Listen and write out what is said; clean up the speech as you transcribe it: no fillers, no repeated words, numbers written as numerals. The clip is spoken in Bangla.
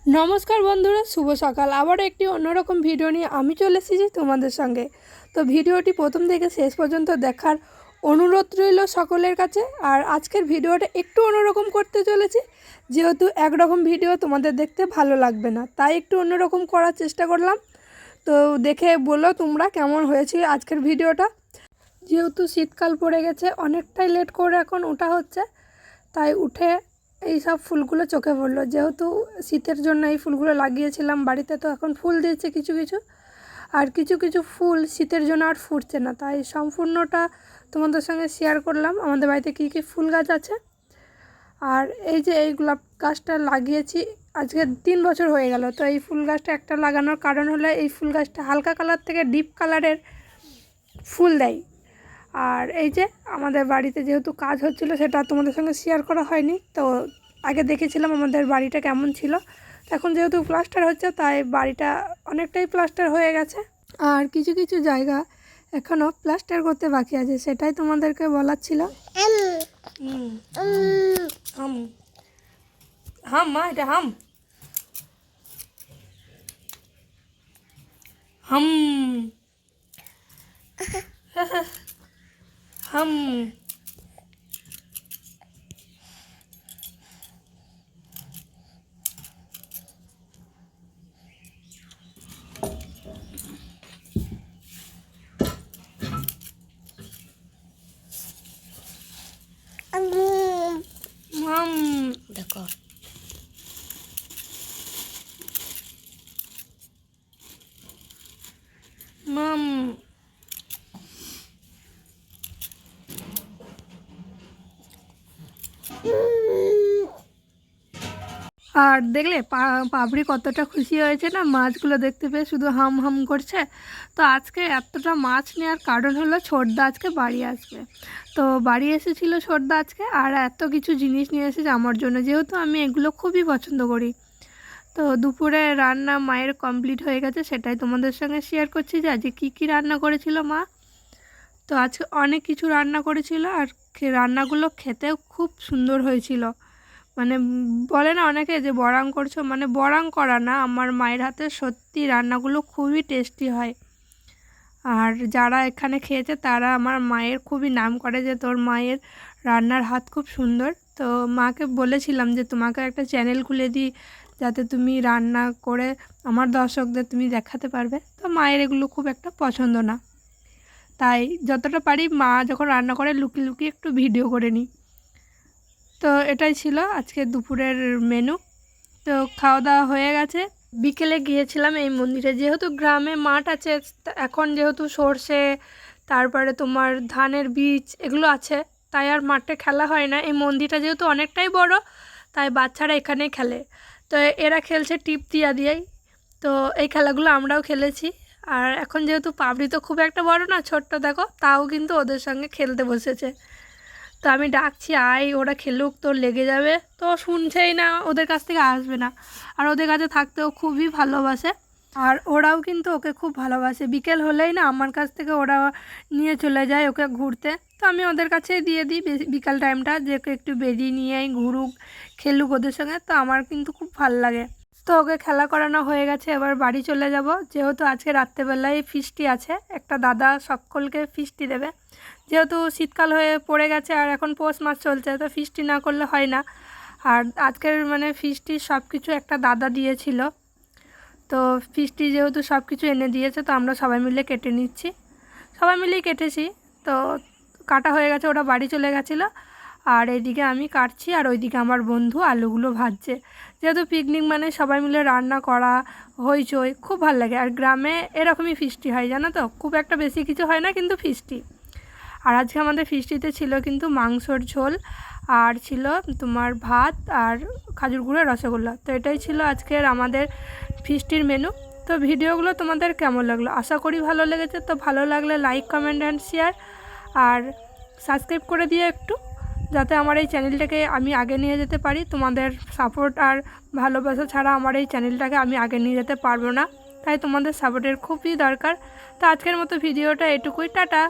নমস্কার বন্ধুরা, শুভ সকাল। আবার একটি অন্যরকম ভিডিও নিয়ে আমি চলে এসেছি তোমাদের সঙ্গে। তো ভিডিওটি প্রথম থেকে শেষ পর্যন্ত দেখার অনুরোধ রইল সকলের কাছে। আর আজকের ভিডিওটা একটু অন্যরকম করতে চলেছি, যেহেতু একরকম ভিডিও তোমাদের দেখতে ভালো লাগবে না, তাই একটু অন্যরকম করার চেষ্টা করলাম। তো দেখে বলো তোমরা কেমন হয়েছে আজকের ভিডিওটা। যেহেতু শীতকাল পড়ে গেছে, অনেকটাই লেট করে এখন ওঠা হচ্ছে, তাই উঠে এই সব ফুলগুলো চোখে পড়লো। যেহেতু শীতের জন্য এই ফুলগুলো লাগিয়েছিলাম বাড়িতে, তো এখন ফুল দিয়েছে কিছু কিছু, আর কিছু কিছু ফুল শীতের জন্য আর ফুটছে না, তাই সম্পূর্ণটা তোমাদের সঙ্গে শেয়ার করলাম আমাদের বাড়িতে কী কী ফুল গাছ আছে। আর এই যে এই গোলাপ গাছটা লাগিয়েছি আজকে 3 বছর হয়ে গেল। তো এই ফুল গাছটা একটা লাগানোর কারণ হলো এই ফুল গাছটা হালকা কালার থেকে ডিপ কালারের ফুল দেয়। আর এই যে আমাদের বাড়িতে যেহেতু কাজ হচ্ছিলো, সেটা তোমাদের সঙ্গে শেয়ার করা হয়নি। তো আগে দেখেছিলাম আমাদের বাড়িটা কেমন ছিল। এখন যেহেতু প্লাস্টার হচ্ছে, তাই বাড়িটা অনেকটাই প্লাস্টার হয়ে গেছে, আর কিছু কিছু জায়গা এখনও প্লাস্টার করতে বাকি আছে, সেটাই তোমাদেরকে বলার ছিল। হাম মা, এটা হাম হাম হাম। মাম দেখো, মাম। আর দেখলে পাপড়ি কতটা খুশি হয়েছে না, মাছগুলো দেখতে পেয়ে শুধু হাম হাম করছে। তো আজকে এতটা মাছ নেওয়ার কারণ হলো ছোটদা আজকে বাড়ি আসবে। তো বাড়ি এসেছিলো ছোটদা আজকে, আর এত কিছু জিনিস নিয়ে এসেছে আমার জন্য, যেহেতু আমি এগুলো খুবই পছন্দ করি। তো দুপুরে রান্না মায়ের কমপ্লিট হয়ে গেছে, সেটাই তোমাদের সঙ্গে শেয়ার করছি যে আজকে কী কী রান্না করেছিল মা। তো আজকে অনেক কিছু রান্না করেছিল, আর রান্নাগুলো খেতেও খুব সুন্দর হয়েছিল। মানে বলে না অনেকে যে বড়াং করছো, মানে বড়াং করা না, আমার মায়ের হাতে সত্যি রান্নাগুলো খুবই টেস্টি হয়। আর যারা এখানে খেয়েছে তারা আমার মায়ের খুবই নাম করে যে তোর মায়ের রান্নার হাত খুব সুন্দর। তো মাকে বলেছিলাম যে তোমাকে একটা চ্যানেল খুলে দিই, যাতে তুমি রান্না করে আমার দর্শকদের তুমি দেখাতে পারবে। তো মায়ের এগুলো খুব একটা পছন্দ না, তাই যতটা পারি মা যখন রান্না করে লুকিয়ে লুকিয়ে একটু ভিডিও করে নিই। তো এটাই ছিল আজকে দুপুরের মেনু। তো খাওয়া দাওয়া হয়ে গেছে। বিকেলে গিয়েছিলাম এই মন্দিরে, যেহেতু গ্রামে মাঠ আছে, এখন যেহেতু সর্ষে, তারপরে তোমার ধানের বীজ এগুলো আছে, তাই আর মাঠে খেলা হয় না। এই মন্দিরটা যেহেতু অনেকটাই বড়, তাই বাচ্চারা এখানেই খেলে। তো এরা খেলছে টিপ দিয়া দিয়েই। তো এই খেলাগুলো আমরাও খেলেছি। আর এখন যেহেতু পাবড়ি তো খুব একটা বড় না, ছোট্ট দেখো, তাও কিন্তু ওদের সঙ্গে খেলতে বসেছে। তো আমি ডাকছি আয়, ওরা খেলুক, তোর লেগে যাবে, তো শুনছেই না, ওদের কাছ থেকে আসবে না। আর ওদের কাছে থাকতেও খুবই ভালোবাসে, আর ওরাও কিন্তু ওকে খুব ভালোবাসে। বিকেল হলেই না আমার কাছ থেকে ওরা নিয়ে চলে যায় ওকে ঘুরতে। তো আমি ওদের কাছেই দিয়ে দিই বিকাল টাইমটা, যে ওকে একটু বেরিয়ে নিয়েই ঘুরুক, খেলুক ওদের সঙ্গে। তো আমার কিন্তু খুব ভালো লাগে। তো ওকে খেলা করানো হয়ে গেছে, এবার বাড়ি চলে যাব। যেহেতু আজকে রাত্রেবেলায় ফিস্টি আছে, একটা দাদা সকলকে ফিস্টি দেবে। যেহেতু শীতকাল হয়ে পড়ে গেছে আর এখন পৌষ মাস চলছে, তো ফিস্টি না করলে হয় না। আর আজকের মানে ফিস্টি সব কিছু একটা দাদা দিয়েছিল। তো ফিস্টি যেহেতু সব কিছু এনে দিয়েছে, তো আমরা সবাই মিলে কেটে নিচ্ছি, সবাই মিলেই কেটেছি। তো কাটা হয়ে গেছে, ওরা বাড়ি চলে গেছিলো। আর এইদিকে আমি কাটছি, আর ওইদিকে আমার বন্ধু আলুগুলো ভাজছে। যেহেতু পিকনিক মানে সবাই মিলে রান্না করা, হইচই, খুব ভালো লাগে। আর গ্রামে এরকমই ফিস্টি হয়, জানো তো, খুব একটা বেশি কিছু হয় না, কিন্তু ফিস্টি। আর আজকে আমাদের ফিস্টিতে ছিল কিন্তু মাংসর ঝোল, আর ছিল তোমার ভাত, আর খাজুর গুঁড়ো, রসগোল্লা। তো এটাই ছিল আজকের আমাদের ফিস্টির মেনু। তো ভিডিওগুলো তোমাদের কেমন লাগলো, আশা করি ভালো লেগেছে। তো ভালো লাগলে লাইক, কমেন্ট অ্যান্ড শেয়ার, আর সাবস্ক্রাইব করে দিও একটু, যাতে আমার এই চ্যানেলটাকে আমি আগে নিয়ে যেতে পারি। তোমাদের সাপোর্ট আর ভালোবাসা ছাড়া আমার এই চ্যানেলটাকে আমি আগে নিয়ে যেতে পারবো না, তাই তোমাদের সাপোর্টের খুবই দরকার। তো আজকের মতো ভিডিওটা এটুকুই, টাটা।